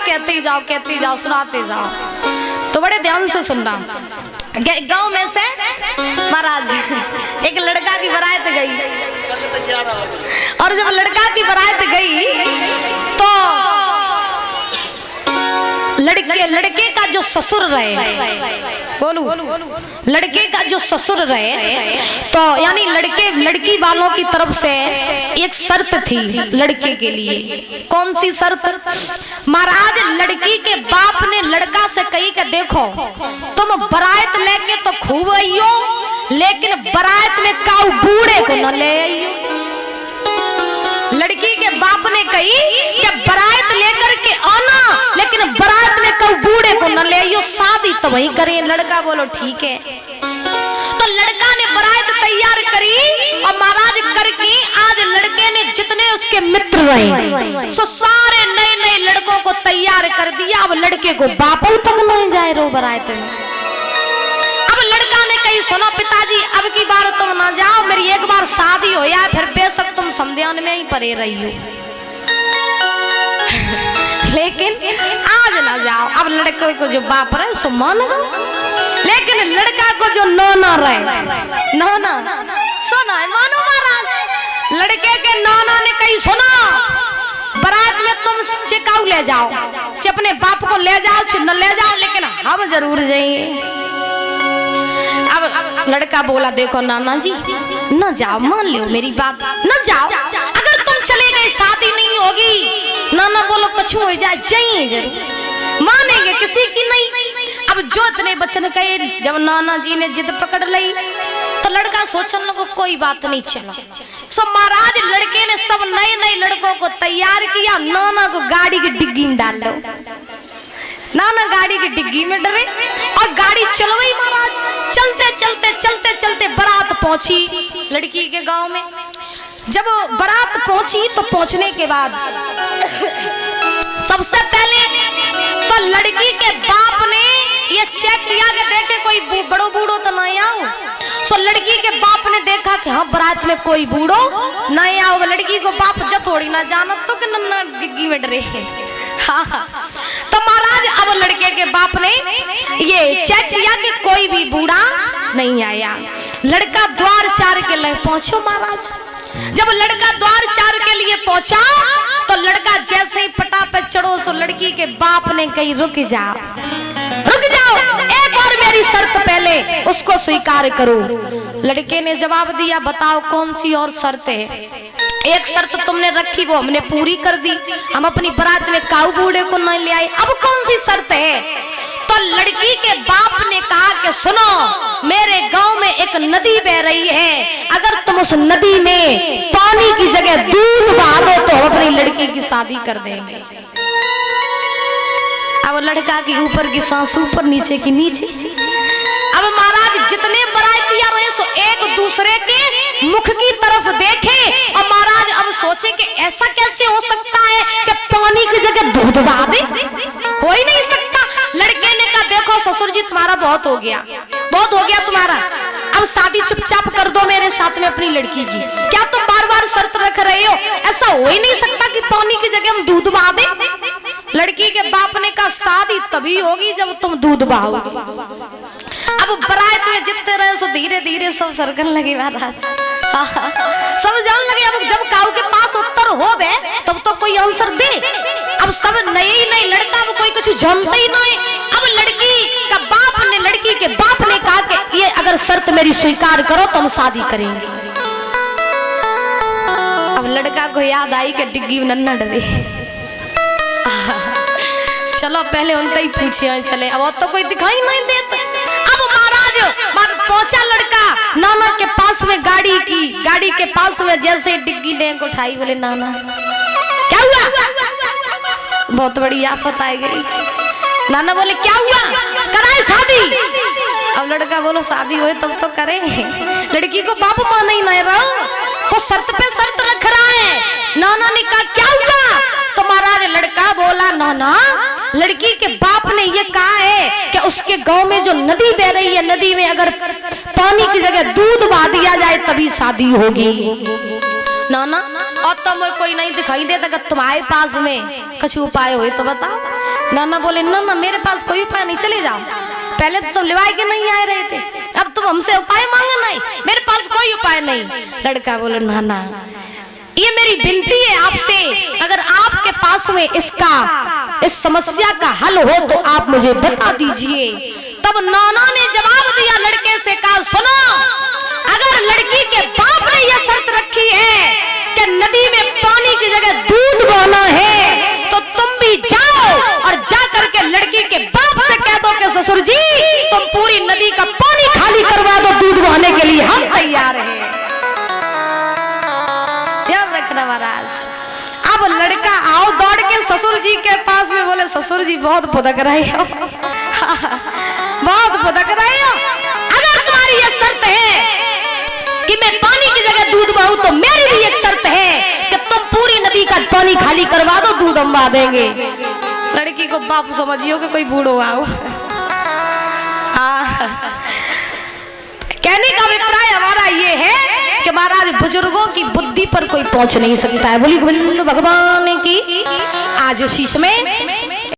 कहते ही जाओ सुनाते जाओ। तो बड़े ध्यान से सुनना। गांव में से महाराज एक लड़का की बारात गई, और जब लड़का की बारात गई तो लड़के का जो ससुर रहे, बोलू लड़के का जो ससुर रहे, तो यानी लड़की वालों की तरफ से एक शर्त थी लड़के के लिए। कौन सी शर्त? महाराज लड़की के बाप ने लड़का से कही कि देखो तुम बारात लेके तो खूब आइयो, लेकिन बारात में काऊ बूढ़े को न ले आइयो। लड़की के बाप ने कही कि बारात लेकर के आना, लेकिन बारात में काऊ बूढ़े को न ले आइयो, शादी तो वही करें। लड़का बोलो ठीक है। तो लड़का ने बारात तैयार करी, और महाराज करके आज लड़के ने जितने उसके मित्र रहे सो सारे नए नए लड़कों को तैयार कर दिया। अब लड़के को बापू तक नहीं जाए रो बारात में। अब लड़का ने कही सुनो पिताजी अब की बार तुम ना जाओ, मेरी एक बार शादी हो या फिर बेशक तुम समध्यान में ही पड़े रही हो, लेकिन आज ना जाओ। अब लड़के को जो बाप रहे सो मान लो, लेकिन लड़का को जो नाना रहे, नाना सुना है मानो महाराज। लड़के के नाना ने कही सुनो बारात में तुम चिकाऊ ले जाओ, अपने बाप को ले जाओ न ले जाओ, लेकिन हम जरूर जाएंगे। अब लड़का बोला देखो नाना जी न जाओ, मान लो मेरी बात, न जाओ। अगर तुम चले गए शादी नहीं होगी। नाना बोलो कछु हो जाए जाइए जरूर, मानेंगे किसी की नहीं। अब जो इतने बच्चन कहे, जब नाना जी ने जिद पकड़ ली तो लड़का सोचने लगा कोई बात नहीं चलो। सो महाराज लड़के ने सब नए नए लड़कों को तैयार किया, नाना को गाड़ी की डिग्गी में डाल लो। नाना गाड़ी की डिग्गी में डरे और गाड़ी चल गई। महाराज चलते चलते चलते चलते बारात पहुंची लड़की के गांव में। जब बारात पहुंची तो पहुंचने के बाद सबसे पहले तो लड़की के बाप ने ये चेक किया कि देखे कोई बड़ो बूढ़ो तो नहीं आओ। सो लड़की के बाप ने देखा कि हाँ बारात में कोई बूढ़ो नहीं आओ। लड़की को बाप जब थोड़ी ना जानो तो कि नन्ना डिग्गी में डरे है। हाँ तो महाराज अब लड़के के बाप ने ये चेक किया कि कोई भी बूढ़ा नहीं आया। लड़का द्वार चार के लिए पहुंचो। महाराज जब लड़का द्वार चार के लिए पहुंचा तो लड़का जैसे ही पटा पे चढ़ो सो लड़की के बाप ने कही रुक जाओ, एक और मेरी शर्त पहले उसको स्वीकार करो। लड़के ने जवाब दिया बताओ कौन सी और शर्त है? एक शर्त तुमने रखी वो हमने पूरी कर दी, हम अपनी बारात में काऊ बूढ़े को नहीं ले आए, अब कौन सी शर्त है? तो लड़की के बाप ने कहा कि सुनो मेरे गांव में एक नदी बह रही है, अगर तुम उस नदी में पानी की जगह दूध बहा दो तो हम अपनी लड़की की शादी कर देंगे। अब लड़का की ऊपर की सांस ऊपर नीचे की नीचे। अब महाराज जितने बारातियां रहे सो एक दूसरे के मुख की तरफ देखे और महाराज अब सोचे कि ऐसा कैसे हो सकता है कि पानी की जगह दूध बहा दे, हो ही नहीं सकता। लड़के ने कहा देखो ससुर जी तुम्हारा बहुत हो गया तुम्हारा, अब शादी चुपचाप कर दो मेरे साथ में अपनी लड़की की। क्या तुम बार बार शर्त रख रहे हो? ऐसा हो ही नहीं सकता कि पानी की जगह हम दूध बहा दे। लड़की के बाप ने कहा शादी तभी होगी जब तुम दूध बहाओगे। अब बारात में जितने रहे सो धीरे धीरे सब सरकन लगे महाराज। सब जान लगे अब जब काऊ के पास उत्तर हो गए तब तो कोई आंसर दे। अब सब नए लड़का अब कोई कुछ जानता ही नहीं। अब लड़की के बाप ने कहा कि ये अगर शर्त मेरी स्वीकार करो तो हम शादी करेंगे। अब लड़का को याद आई कि डिग्गी में नन्ना डरे। चलो पहले उनसे ही पूछे चले, अब तो कोई दिखाई नहीं देता। अब महाराज पहुंचा लड़का नाना के पास में गाड़ी के पास में जैसे डिग्गी लेंग उठाई, बोले नाना क्या हुआ? बहुत बड़ी आफत आ गई। नाना बोले क्या हुआ? कराए शादी। अब लड़का बोलो शादी हुए तब तो करेंगे। लड़की को बाप मान ही नहीं रहा, वो शर्त पे शर्त रख रहा है। नाना ने कहा क्या हुआ? तो महाराज लड़का बोला नाना लड़की के बाप ने ये कहा है कि उसके गांव में जो नदी बह रही है, नदी में अगर पानी की जगह दूध बहा दिया जाए तभी शादी होगी। नाना और तो मुझे कोई नहीं दिखाई देता, तुम्हारे पास में कुछ उपाय हो तो बताओ। नाना बोले ना ना मेरे पास कोई उपाय नहीं, चले जाओ। पहले तो तुम लिवाए के नहीं आए रहे थे, अब तुम हमसे उपाय मांगे नहीं, मेरे पास कोई उपाय नहीं। लड़का बोले नाना ये मेरी विनती है आपसे, अगर आपके पास में इस समस्या का हल हो तो आप मुझे बता दीजिए। तब नाना ने जवाब दिया लड़के से, कहा सुनो, अगर लड़की के बाप ने यह शर्त रखी है कि नदी में पानी की जगह दूध बहना है तो तुम भी जाओ और जा करके लड़की के बाप से कह दो कि ससुर जी तुम पूरी नदी का पानी खाली करवा दो, दूध बहाने के लिए हम तैयार हैं। ध्यान रखना महाराज। अब लड़का आओ दौड़ के ससुर जी के पास में, बोले ससुर जी बहुत भुदक रहे हो बहुत भुदक रहे हो, अगर तुम्हारी ये शर्त है कि मैं पानी की जगह दूध बहाऊं तो मेरी भी एक शर्त है कि तुम पूरी नदी का पानी खाली करवा दो, दूध हम बहा देंगे। लड़की को बाप समझियो कि कोई बूढ़ो आओ। कहने का अभिप्राय हमारा ये है कि महाराज बुजुर्गों की बुद्धि पर कोई पहुंच नहीं सकता है। बोली गोविंद भगवान की। आज शीश में